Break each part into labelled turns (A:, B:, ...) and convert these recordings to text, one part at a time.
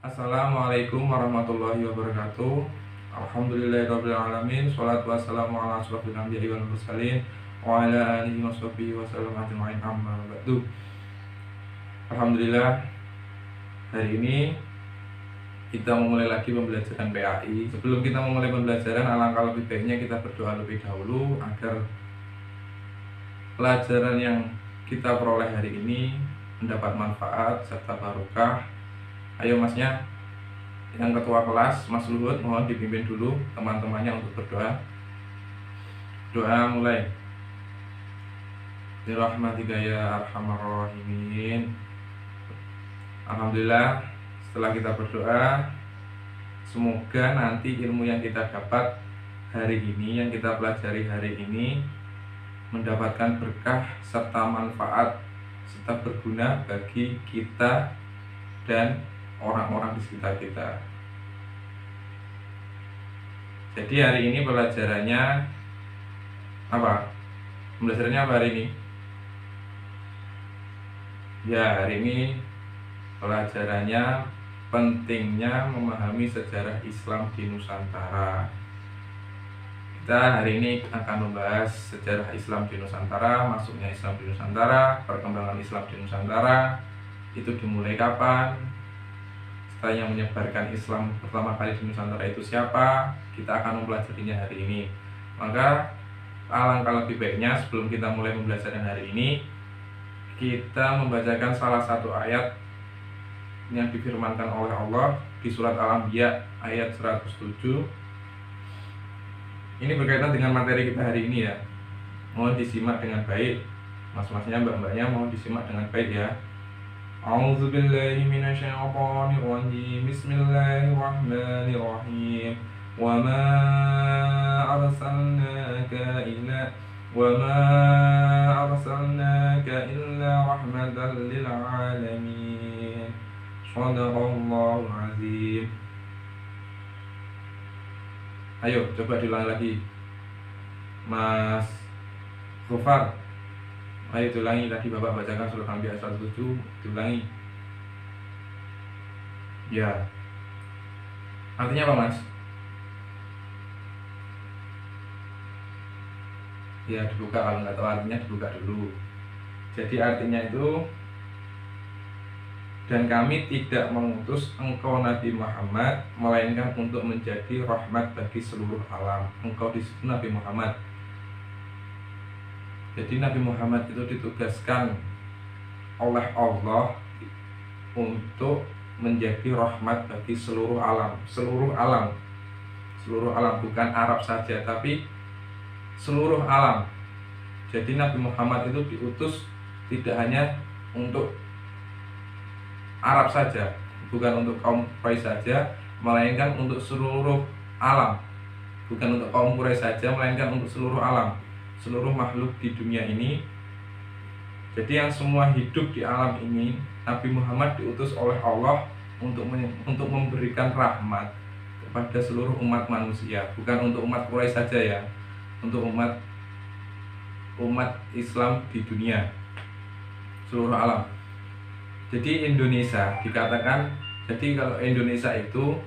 A: Assalamualaikum warahmatullahi wabarakatuh. Alhamdulillahirrabbilalamin. Sholatu wassalamu ala asrofil anbiya'i wal mursalin wa ala alihi wa sahbihi wa sallam ajma'in amma ba'du. Alhamdulillah, hari ini kita memulai lagi pembelajaran PAI. Sebelum kita memulai pembelajaran, alangkah lebih baiknya kita berdoa lebih dahulu agar pelajaran yang kita peroleh hari ini mendapat manfaat serta barokah. Ayo masnya, yang ketua kelas Mas Luhut, mohon dipimpin dulu teman-temannya untuk berdoa. Doa mulai. Birahmatika ya arhamar rahimin. Alhamdulillah, setelah kita berdoa, semoga nanti ilmu yang kita dapat hari ini, yang kita pelajari hari ini, mendapatkan berkah serta manfaat serta berguna bagi kita dan orang-orang di sekitar kita. Jadi hari ini pelajarannya apa? Pembelajarannya apa hari ini? Ya, hari ini pelajarannya pentingnya memahami sejarah Islam di Nusantara. Kita hari ini akan membahas sejarah Islam di Nusantara, masuknya Islam di Nusantara, perkembangan Islam di Nusantara, itu dimulai kapan, yang menyebarkan Islam pertama kali di Nusantara itu siapa. Kita akan mempelajarinya hari ini. Maka alangkah lebih baiknya sebelum kita mulai pembelajaran hari ini, kita membacakan salah satu ayat yang difirmankan oleh Allah di surat Al-Anbiya ayat 107. Ini berkaitan dengan materi kita hari ini ya. Mohon disimak dengan baik. Mas-masnya, mbak-mbaknya mohon disimak dengan baik ya. A'udzu billahi minasyaitonir rajim. Bismillahirrahmanirrahim. Wa ma arsalnaka illa rahmatan lil alamin. Shadaqallahu azim. Ayo coba diulang lagi, Mas Gofar. Ayo diulangi, tadi Bapak bacakan surat Al-Anbiya 107, diulangi. Ya. Artinya apa, Mas? Ya, dibuka, kalau nggak tahu artinya dibuka dulu. Jadi artinya itu, dan kami tidak mengutus engkau Nabi Muhammad melainkan untuk menjadi rahmat bagi seluruh alam. Engkau disebut Nabi Muhammad. Jadi Nabi Muhammad itu ditugaskan oleh Allah untuk menjadi rahmat bagi seluruh alam. Seluruh alam, bukan Arab saja, tapi seluruh alam. Jadi Nabi Muhammad itu diutus tidak hanya untuk Arab saja, bukan untuk kaum Quraisy saja, melainkan untuk seluruh alam. Bukan untuk kaum Quraisy saja, melainkan untuk seluruh alam, seluruh makhluk di dunia ini. Jadi yang semua hidup di alam ini, Nabi Muhammad diutus oleh Allah untuk memberikan rahmat kepada seluruh umat manusia, bukan untuk umat Quraisy saja ya, untuk umat Islam di dunia, seluruh alam. Jadi Indonesia dikatakan, jadi kalau Indonesia itu,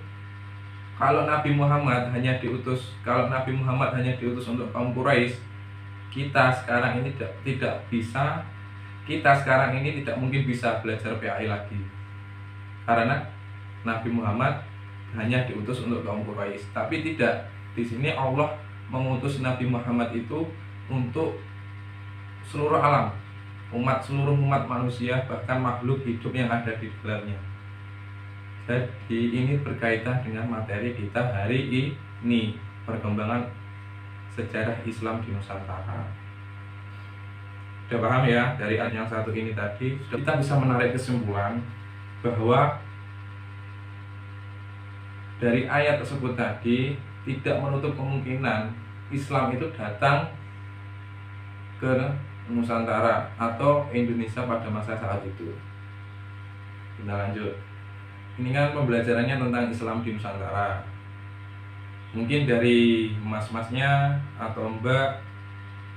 A: kalau Nabi Muhammad hanya diutus untuk kaum Quraisy, kita sekarang ini tidak mungkin bisa belajar PAI lagi, karena Nabi Muhammad hanya diutus untuk kaum Quraisy. Tapi tidak, di sini Allah mengutus Nabi Muhammad itu untuk seluruh alam, seluruh umat manusia, bahkan makhluk hidup yang ada di dalamnya. Jadi ini berkaitan dengan materi kita hari ini, perkembangan sejarah Islam di Nusantara. Sudah paham ya dari ayat yang satu ini tadi? Kita bisa menarik kesimpulan bahwa dari ayat tersebut tadi tidak menutup kemungkinan Islam itu datang ke Nusantara atau Indonesia pada masa saat itu. Kita lanjut. Ini kan pembelajarannya tentang Islam di Nusantara. Mungkin dari mas-masnya atau mbak,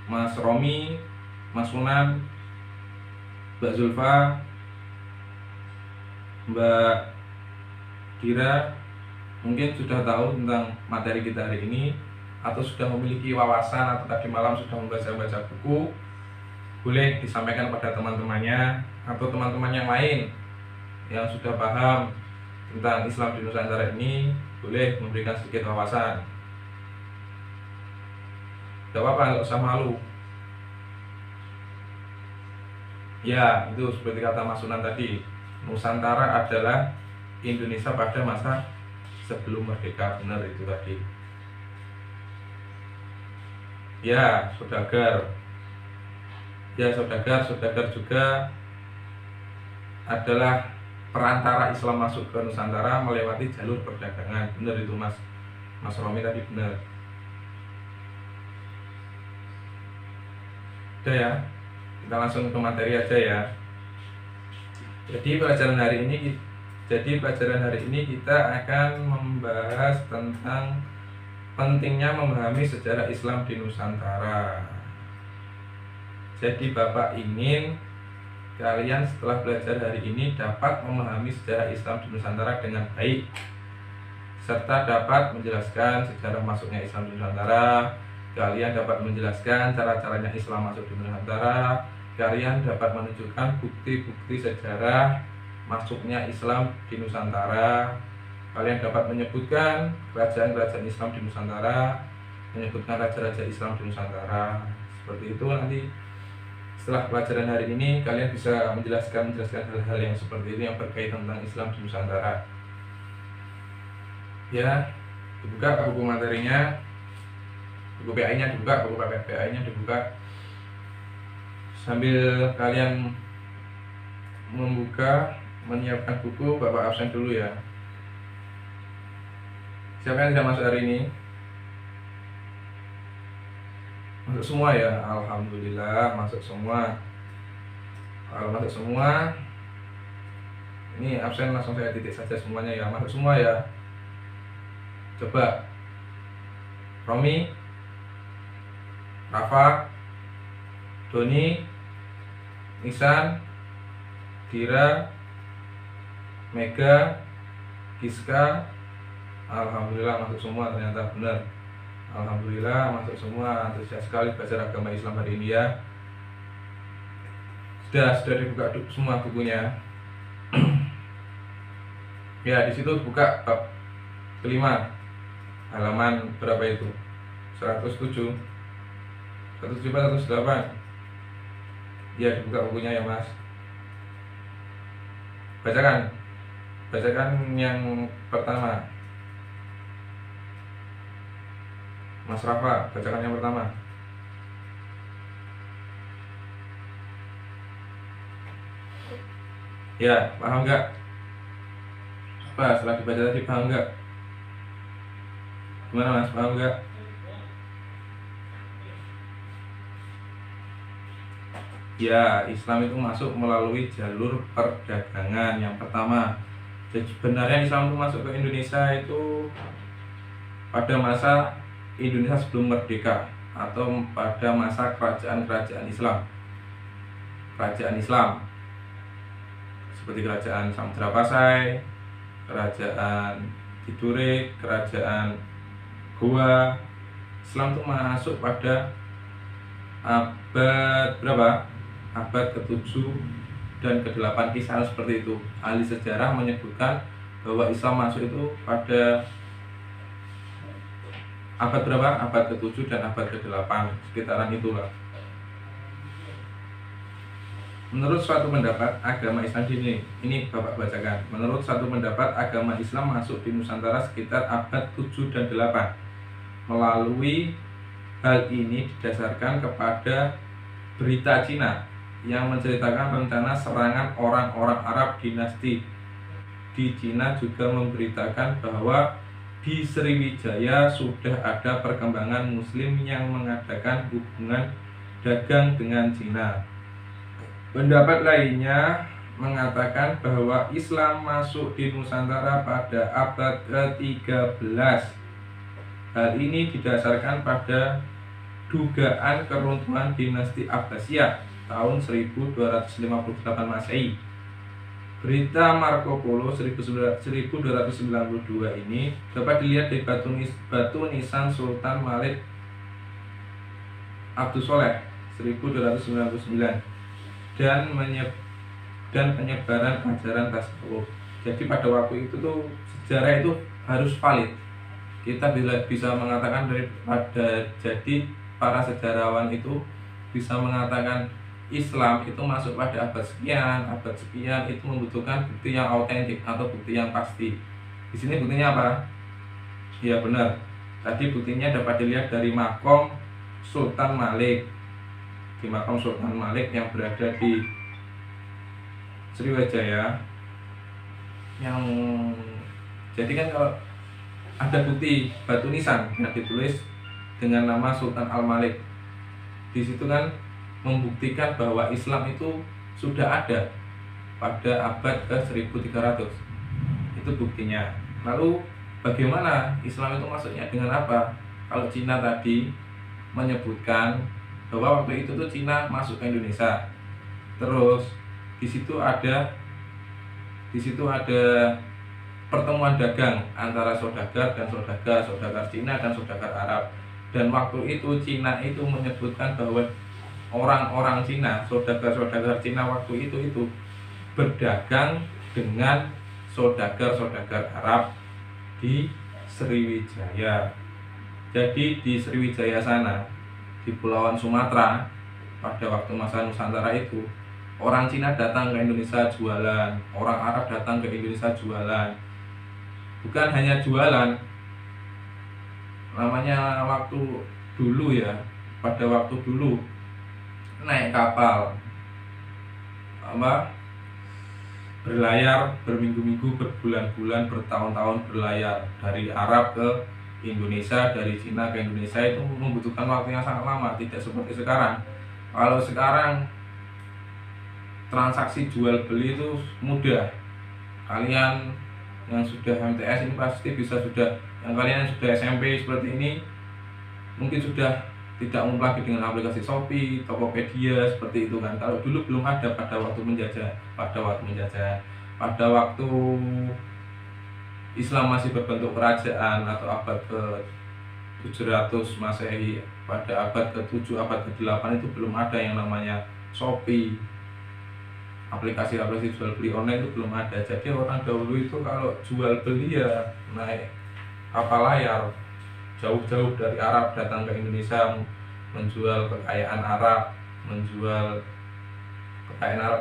A: Mas Romi, Mas Sunan, Mbak Zulfa, Mbak Kira mungkin sudah tahu tentang materi kita hari ini, atau sudah memiliki wawasan, atau tadi malam sudah membaca buku, boleh disampaikan pada teman-temannya atau teman-teman yang lain yang sudah paham tentang Islam di Nusantara ini, boleh memberikan sedikit wawasan. Gak apa-apa, gak usah malu. Ya, itu seperti kata Mas Sunan tadi, Nusantara adalah Indonesia pada masa sebelum merdeka. Benar itu tadi. Ya, saudagar. Ya, saudagar juga adalah perantara Islam masuk ke Nusantara melewati jalur perdagangan. Benar itu Mas Romi tadi, benar. Udah ya, kita langsung ke materi aja ya. Jadi pelajaran hari ini kita akan membahas tentang pentingnya memahami sejarah Islam di Nusantara. Jadi Bapak ingin kalian setelah belajar hari ini dapat memahami sejarah Islam di Nusantara dengan baik, serta dapat menjelaskan sejarah masuknya Islam di Nusantara. Kalian dapat menjelaskan cara-caranya Islam masuk di Nusantara. Kalian dapat menunjukkan bukti-bukti sejarah masuknya Islam di Nusantara. Kalian dapat menyebutkan kerajaan-kerajaan Islam di Nusantara, menyebutkan raja-raja Islam di Nusantara. Seperti itu nanti setelah pelajaran hari ini kalian bisa menjelaskan hal-hal yang seperti ini yang berkaitan tentang Islam di Nusantara. Ya, dibuka buku materinya, buku PI-nya dibuka, buku PI-nya dibuka. Sambil kalian membuka, menyiapkan buku, Bapak absen dulu ya. Siapa yang sudah masuk hari ini? Masuk semua ya, alhamdulillah masuk semua. Kalau masuk semua, ini absen langsung saya titik saja semuanya ya, masuk semua ya. Coba Romi, Rafa, Doni, Nisan, Dira, Mega, Giska, alhamdulillah masuk semua, ternyata benar. Alhamdulillah masuk semua, antusias sekali belajar agama Islam hari ini ya. Sudah dibuka semua bukunya. Ya, di situ buka bab kelima, halaman berapa itu? 107, 108. Ya, dibuka bukunya ya Mas. Bacakan yang pertama. Mas Rafa, bacakan yang pertama. Ya, paham nggak? Apa setelah dibaca tadi paham nggak? Gimana Mas, paham nggak? Ya, Islam itu masuk melalui jalur perdagangan. Yang pertama, jadi sebenarnya Islam itu masuk ke Indonesia itu pada masa Indonesia sebelum merdeka, atau pada masa kerajaan-kerajaan Islam. Kerajaan Islam seperti kerajaan Samudra Pasai, kerajaan Tidore, kerajaan Goa. Islam itu masuk pada abad berapa? Abad ke-7 dan ke-8, kisah seperti itu. Ahli sejarah menyebutkan bahwa Islam masuk itu pada abad berapa? Abad ke-7 dan abad ke-8, sekitaran itulah. Menurut suatu pendapat, agama Islam ini Bapak bacakan. Menurut suatu pendapat, agama Islam masuk di Nusantara sekitar abad 7 dan 8. Melalui hal ini didasarkan kepada berita Cina yang menceritakan rencana serangan orang-orang Arab dinasti di Cina, juga memberitakan bahwa di Sriwijaya sudah ada perkembangan Muslim yang mengadakan hubungan dagang dengan Cina. Pendapat lainnya mengatakan bahwa Islam masuk di Nusantara pada abad ke-13. Hal ini didasarkan pada dugaan keruntuhan dinasti Abbasiyah tahun 1258 Masehi. Berita Marco Polo 1292 ini dapat dilihat di batu nisan Sultan Malik Abdus Soleh 1299 dan penyebaran ajaran tasawuf. Jadi pada waktu itu tuh sejarah itu harus valid. Kita bisa mengatakan jadi para sejarawan itu bisa mengatakan Islam itu masuk pada abad sekian itu membutuhkan bukti yang autentik atau bukti yang pasti. Di sini buktinya apa? Ya benar. Tadi buktinya dapat dilihat dari makom Sultan Malik. Di makom Sultan Malik yang berada di Sriwijaya. Yang jadi kan kalau ada bukti batu nisan yang ditulis dengan nama Sultan Al-Malik, di situ kan membuktikan bahwa Islam itu sudah ada pada abad ke-1300. Itu buktinya. Lalu bagaimana Islam itu masuknya dengan apa? Kalau Cina tadi menyebutkan bahwa waktu itu tuh Cina masuk ke Indonesia. Terus di situ ada pertemuan dagang antara saudagar dan saudagar Cina dan saudagar Arab. Dan waktu itu Cina itu menyebutkan bahwa orang-orang Cina, saudagar Cina waktu itu berdagang dengan saudagar Arab di Sriwijaya. Jadi di Sriwijaya sana, di Pulauan Sumatera, pada waktu masa Nusantara itu, orang Cina datang ke Indonesia jualan, orang Arab datang ke Indonesia jualan. Bukan hanya jualan, namanya waktu dulu ya, pada waktu dulu naik kapal berlayar berminggu-minggu, berbulan-bulan, bertahun-tahun berlayar dari Arab ke Indonesia, dari Cina ke Indonesia itu membutuhkan waktu yang sangat lama, tidak seperti sekarang. Kalau sekarang transaksi jual beli itu mudah. Kalian yang sudah MTS ini pasti yang kalian yang sudah SMP seperti ini mungkin sudah tidak umum lagi dengan aplikasi Shopee, Tokopedia seperti itu kan. Kalau dulu belum ada pada waktu menjajah, pada waktu Islam masih berbentuk kerajaan atau abad ke-700 Masehi, pada abad ke-7, abad ke-8 itu belum ada yang namanya Shopee. Aplikasi-aplikasi jual beli online itu belum ada. Jadi orang dahulu itu kalau jual beli ya naik kapal layar jauh-jauh dari Arab datang ke Indonesia menjual kekayaan Arab,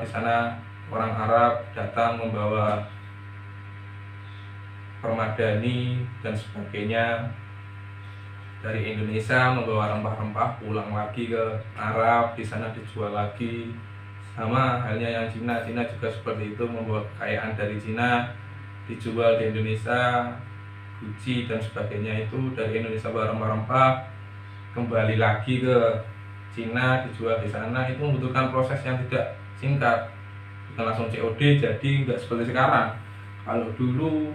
A: di sana. Orang Arab datang membawa permadani dan sebagainya dari Indonesia, membawa rempah-rempah pulang lagi ke Arab, di sana dijual lagi. Sama halnya yang Cina juga seperti itu, membawa kekayaan dari Cina dijual di Indonesia, Gucci dan sebagainya itu dari Indonesia rempah-rempah kembali lagi ke Cina dijual di sana. Itu membutuhkan proses yang tidak singkat, bukan langsung COD. Jadi nggak seperti sekarang. Kalau dulu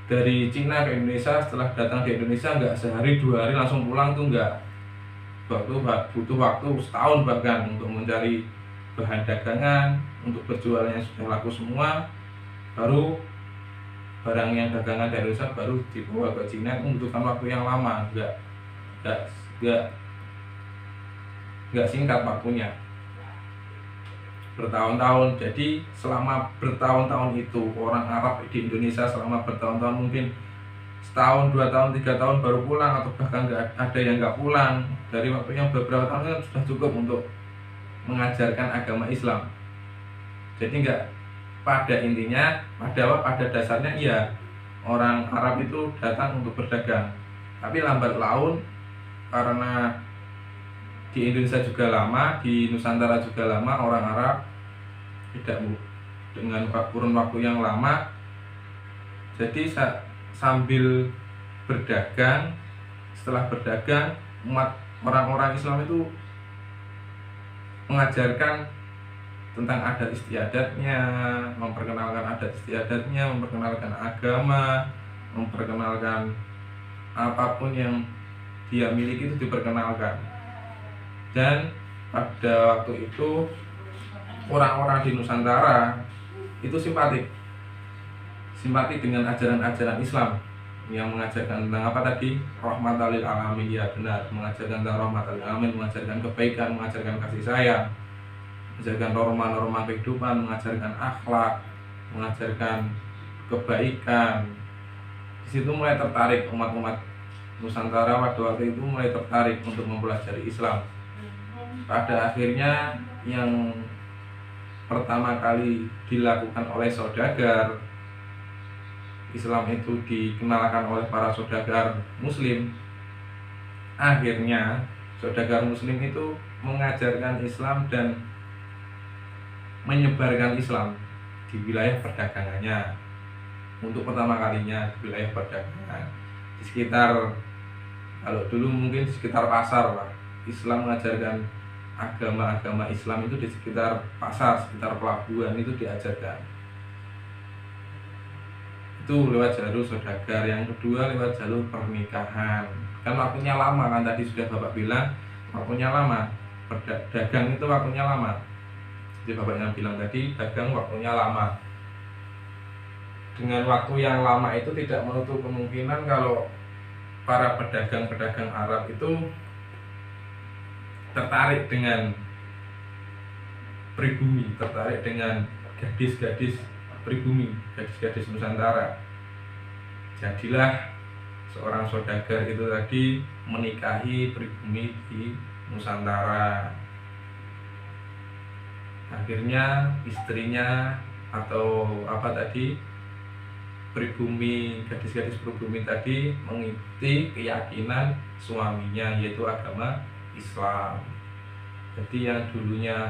A: dari Cina ke Indonesia, setelah datang di Indonesia nggak sehari 2 hari langsung pulang tuh nggak. Butuh waktu setahun bahkan untuk mencari bahan dagangan, untuk berjualnya sudah laku semua, baru barang yang dagangan dari Indonesia baru dibawa ke Cina. Itu membutuhkan waktu yang lama, nggak singkat waktunya, bertahun-tahun. Jadi selama bertahun-tahun itu orang Arab di Indonesia selama bertahun-tahun, mungkin setahun, 2 tahun, 3 tahun baru pulang, atau bahkan nggak ada yang nggak pulang. Dari waktunya beberapa tahun itu sudah cukup untuk mengajarkan agama Islam. Jadi nggak, pada intinya, pada dasarnya iya, orang Arab itu datang untuk berdagang. Tapi lambat laun, karena di Indonesia juga lama, di Nusantara juga lama, orang Arab tidak dengan kurun waktu yang lama. Jadi sambil berdagang, setelah berdagang, orang-orang Islam itu mengajarkan tentang adat istiadatnya, memperkenalkan adat istiadatnya, memperkenalkan agama, memperkenalkan apapun yang dia miliki itu diperkenalkan. Dan pada waktu itu orang-orang di Nusantara itu simpati dengan ajaran-ajaran Islam yang mengajarkan tentang apa tadi, rahmatan lil alamin. Ya benar, mengajarkan tentang rahmatan lil alamin, mengajarkan kebaikan, mengajarkan kasih sayang, mengajarkan norma-norma kehidupan, mengajarkan akhlak, mengajarkan kebaikan. Di situ mulai tertarik umat-umat Nusantara pada waktu itu mulai tertarik untuk mempelajari Islam. Pada akhirnya yang pertama kali dilakukan oleh saudagar Islam itu dikenalkan oleh para saudagar Muslim. Akhirnya saudagar Muslim itu mengajarkan Islam dan menyebarkan Islam di wilayah perdagangannya. Untuk pertama kalinya di wilayah perdagangan, di sekitar, kalau dulu mungkin di sekitar pasar lah, Islam mengajarkan agama-agama Islam itu di sekitar pasar, sekitar pelabuhan itu diajarkan. Itu lewat jalur saudagar. Yang kedua lewat jalur pernikahan. Kan waktunya lama, kan tadi sudah Bapak bilang waktunya lama. Dagang itu waktunya lama. Jadi Bapak yang bilang tadi, dagang waktunya lama. Dengan waktu yang lama itu tidak menutup kemungkinan kalau para pedagang-pedagang Arab itu tertarik dengan pribumi, tertarik dengan gadis-gadis pribumi, gadis-gadis Nusantara. Jadilah seorang saudagar itu tadi menikahi pribumi di Nusantara. Akhirnya istrinya atau apa tadi, pribumi, gadis-gadis pribumi tadi mengikuti keyakinan suaminya, yaitu agama Islam. Jadi yang dulunya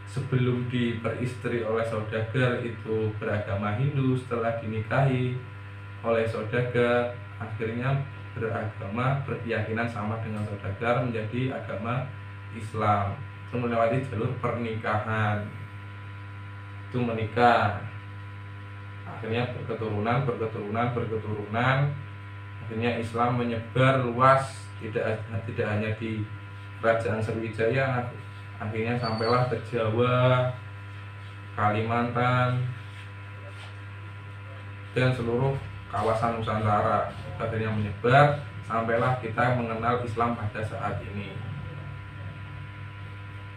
A: sebelum diperistri oleh saudagar itu beragama Hindu, setelah dinikahi oleh saudagar akhirnya berkeyakinan sama dengan saudagar, menjadi agama Islam. Itu melewati jalur pernikahan, itu menikah, akhirnya berketurunan, akhirnya Islam menyebar luas, tidak hanya di Kerajaan Sriwijaya, akhirnya sampailah ke Jawa, Kalimantan, dan seluruh kawasan Nusantara. Akhirnya menyebar, sampailah kita mengenal Islam pada saat ini.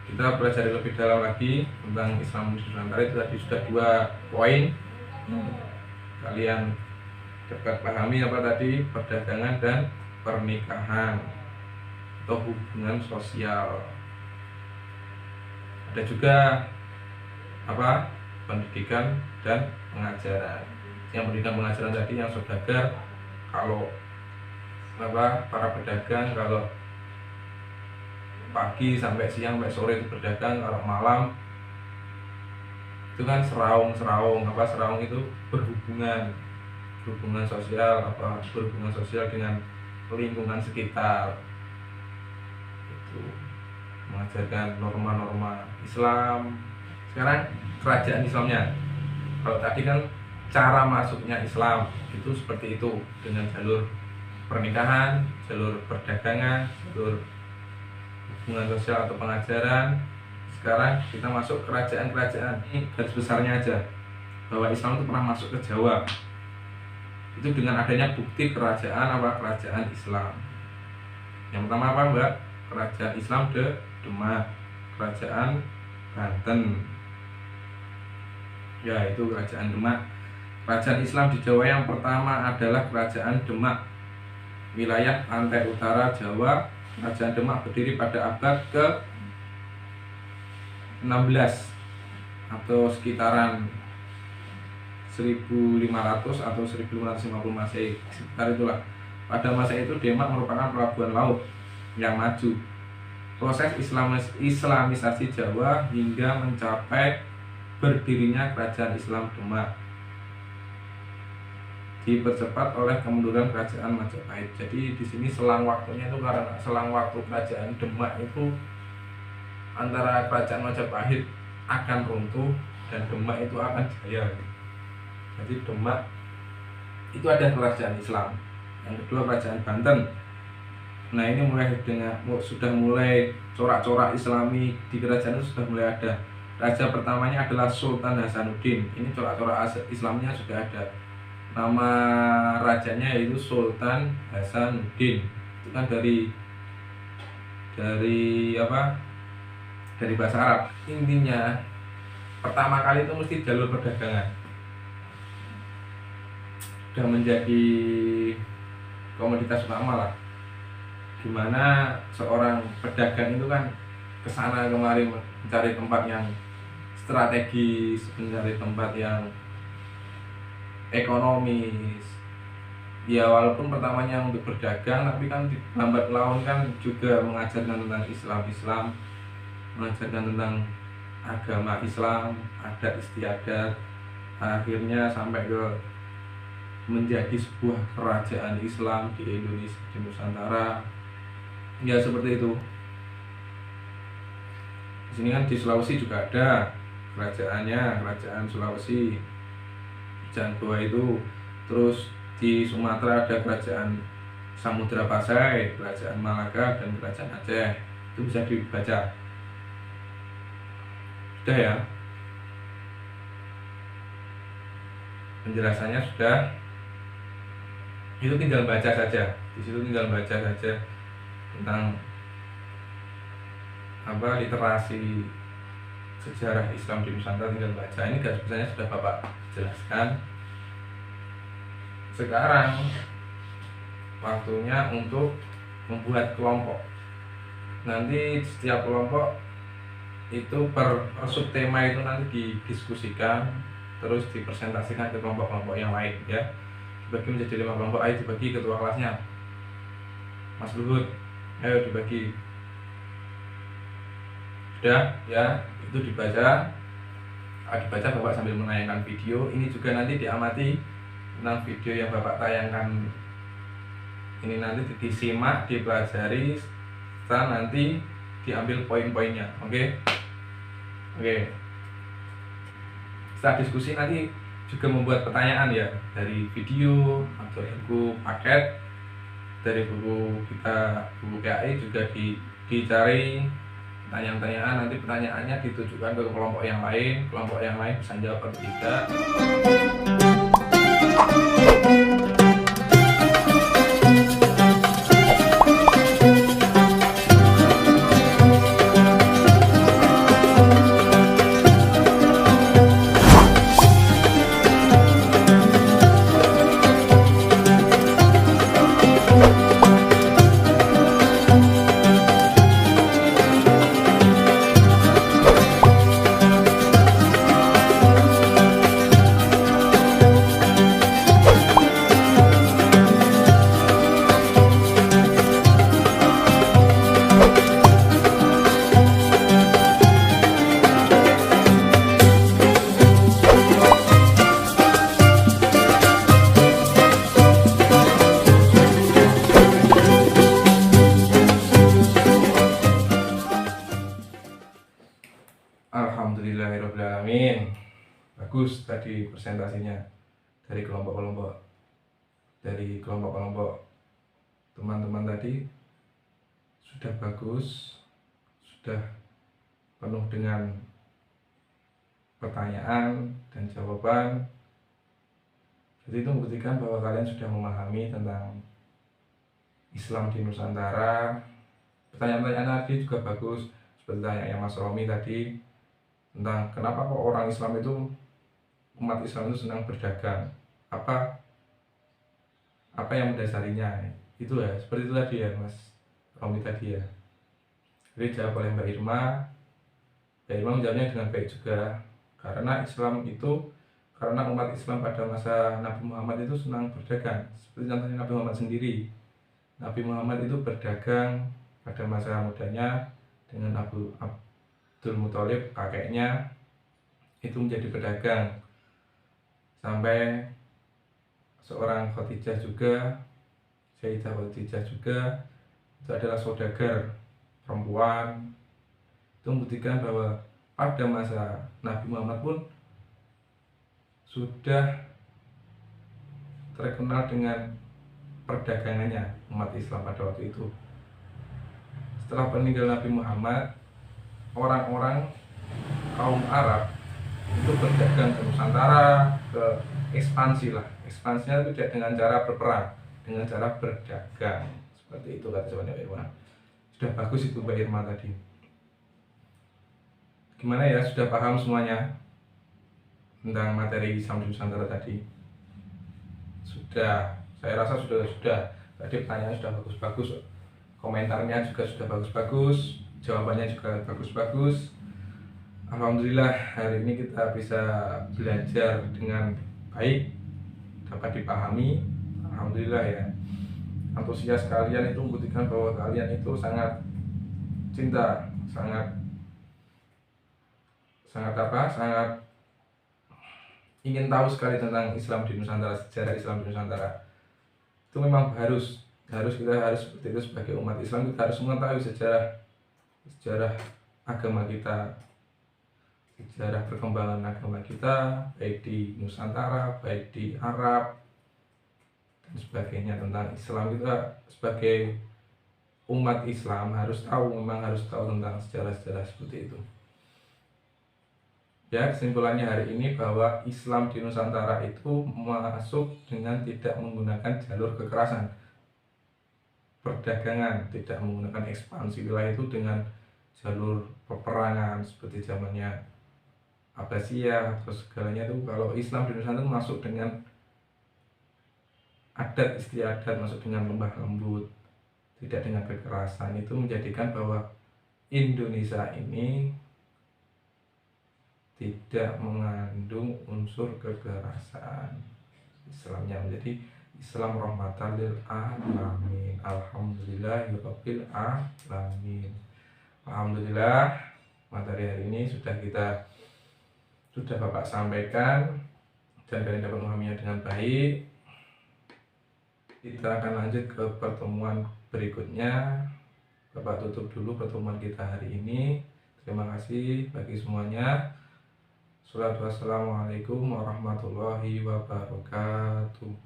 A: Kita belajar lebih dalam lagi tentang Islam Nusantara. Itu tadi sudah 2 poin. Kalian dapat pahami apa tadi, perdagangan dan pernikahan atau hubungan sosial. Ada juga apa, pendidikan dan pengajaran. Yang pendidikan pengajaran tadi yang saudagar, kalau apa, para pedagang kalau pagi sampai siang sampai sore itu berdagang, kalau malam itu kan seraung itu berhubungan sosial, apa, berhubungan sosial dengan lingkungan sekitar. Itu mengajarkan norma-norma Islam. Sekarang kerajaan Islamnya, kalau tadi kan cara masuknya Islam itu seperti itu, dengan jalur pernikahan, jalur perdagangan, jalur hubungan sosial atau pengajaran. Sekarang kita masuk kerajaan-kerajaan. Ini garis besarnya aja, bahwa Islam itu pernah masuk ke Jawa itu dengan adanya bukti kerajaan Islam. Yang pertama apa, Mbak? Kerajaan Islam Demak, kerajaan Banten. Ya, itu kerajaan Demak. Kerajaan Islam di Jawa yang pertama adalah kerajaan Demak, wilayah pantai utara Jawa. Kerajaan Demak berdiri pada abad ke-16 atau sekitaran 1500 atau 1550 Masehi, sekitar itulah. Pada masa itu Demak merupakan pelabuhan laut yang maju. Proses Islamisasi Jawa hingga mencapai berdirinya kerajaan Islam Demak dipercepat oleh kemunduran kerajaan Majapahit. Jadi di sini selang waktunya itu, karena selang waktu kerajaan Demak itu antara kerajaan Majapahit akan runtuh dan Demak itu akan jaya. Jadi Demak itu ada kerajaan Islam. Yang kedua kerajaan Banten. Nah, ini sudah mulai corak-corak Islami di kerajaan itu sudah mulai ada. Raja pertamanya adalah Sultan Hasanuddin. Ini corak-corak Islamnya sudah ada. Nama rajanya yaitu Sultan Hasanuddin. Itu kan dari apa? Dari bahasa Arab. Intinya pertama kali itu mesti jalur perdagangan. Sudah menjadi komoditas utama lah. Gimana seorang pedagang itu kan kesana kemari mencari tempat yang strategis, mencari tempat yang ekonomis. Ya walaupun pertamanya untuk berdagang, tapi kan lambat laun kan juga mengajarkan tentang Islam, mengajarkan tentang agama Islam, adat istiadat, akhirnya sampai ke menjadi sebuah kerajaan Islam di Indonesia, di Nusantara. Ya seperti itu. Di sini kan di Sulawesi juga ada kerajaannya, kerajaan Sulawesi, Jantua itu. Terus di Sumatera ada kerajaan Samudra Pasai, kerajaan Malaka, dan kerajaan Aceh. Itu bisa dibaca. Sudah ya? Penjelasannya sudah. Itu tinggal baca saja. Di situ tinggal baca saja tentang literasi sejarah Islam di Nusantara, tinggal baca. Ini garis besarnya sudah Bapak jelaskan. Sekarang waktunya untuk membuat kelompok. Nanti setiap kelompok itu per subtema itu nanti didiskusikan, terus dipresentasikan ke kelompok-kelompok yang lain ya. Dibagi menjadi 5 kelompok. Ayo dibagi ketua kelasnya, Mas Luhut, ayo dibagi. Sudah ya, itu dibaca. Dibaca Bapak sambil menayangkan video. Ini juga nanti diamati tentang video yang Bapak tayangkan ini, nanti disimak, dipelajari, setelah nanti diambil poin-poinnya. Oke. Setelah diskusi nanti juga membuat pertanyaan ya, dari video atau buku paket, dari buku kita, buku KAI juga dicari pertanyaan-pertanyaan. Nanti pertanyaannya ditujukan ke kelompok yang lain bisa jawab atau tidak. Alhamdulillahirrahmanirrahim. Bagus tadi presentasinya dari kelompok-kelompok teman-teman tadi. Sudah bagus, sudah penuh dengan pertanyaan dan jawaban. Jadi itu membuktikan bahwa kalian sudah memahami tentang Islam di Nusantara. Pertanyaan-pertanyaan tadi juga bagus, seperti tanya Mas Romi tadi tentang kenapa kok orang Islam itu, umat Islam itu senang berdagang, apa yang mendasarinya. Itu ya, seperti itu tadi ya Mas Romi tadi ya. Jadi jawab oleh Mbak Irma menjawabnya dengan baik juga, karena umat Islam pada masa Nabi Muhammad itu senang berdagang. Seperti contohnya Nabi Muhammad sendiri. Nabi Muhammad itu berdagang pada masa mudanya dengan Abdul Muthalib, kakeknya itu menjadi pedagang, sampai seorang Khadijah juga, Sayyidah Khadijah juga itu adalah saudagar perempuan. Itu membuktikan bahwa pada masa Nabi Muhammad pun sudah terkenal dengan perdagangannya umat Islam pada waktu itu. Setelah peninggalan Nabi Muhammad, orang-orang kaum Arab itu berdagang ke Nusantara, ke ekspansi lah. Ekspansinya tidak dengan cara berperang, dengan cara berdagang. Seperti itu kata Mbak Irma. Sudah bagus itu Mbak Irma tadi. Gimana ya, sudah paham semuanya tentang materi Islam di Nusantara tadi? Sudah, saya rasa sudah. Tadi pertanyaan sudah bagus-bagus, komentarnya juga sudah bagus-bagus, jawabannya juga bagus-bagus. Alhamdulillah hari ini kita bisa belajar dengan baik, dapat dipahami. Alhamdulillah ya. Antusias kalian itu membuktikan bahwa kalian itu sangat cinta, sangat ingin tahu sekali tentang Islam di Nusantara, sejarah Islam di Nusantara. Itu memang harus kita harus seperti itu. Sebagai umat Islam kita harus mengetahui sejarah agama kita, sejarah perkembangan agama kita, baik di Nusantara, baik di Arab dan sebagainya. Tentang Islam kita sebagai umat Islam memang harus tahu tentang sejarah-sejarah seperti itu. Ya, kesimpulannya hari ini bahwa Islam di Nusantara itu masuk dengan tidak menggunakan jalur kekerasan, perdagangan, tidak menggunakan ekspansi wilayah itu dengan jalur peperangan seperti zamannya Abbasiyah atau segalanya. Itu kalau Islam di Nusantara masuk dengan adat istiadat, masuk dengan lembah lembut, tidak dengan kekerasan. Itu menjadikan bahwa Indonesia ini tidak mengandung unsur kekerasan. Islamnya menjadi Islam rahmatan lil alamin. Alhamdulillahirabbil alamin. Alhamdulillah materi hari ini sudah Bapak sampaikan dan kalian dapat memahaminya dengan baik. Kita akan lanjut ke pertemuan berikutnya. Bapak tutup dulu pertemuan kita hari ini. Terima kasih bagi semuanya. Wassalamualaikum warahmatullahi wabarakatuh.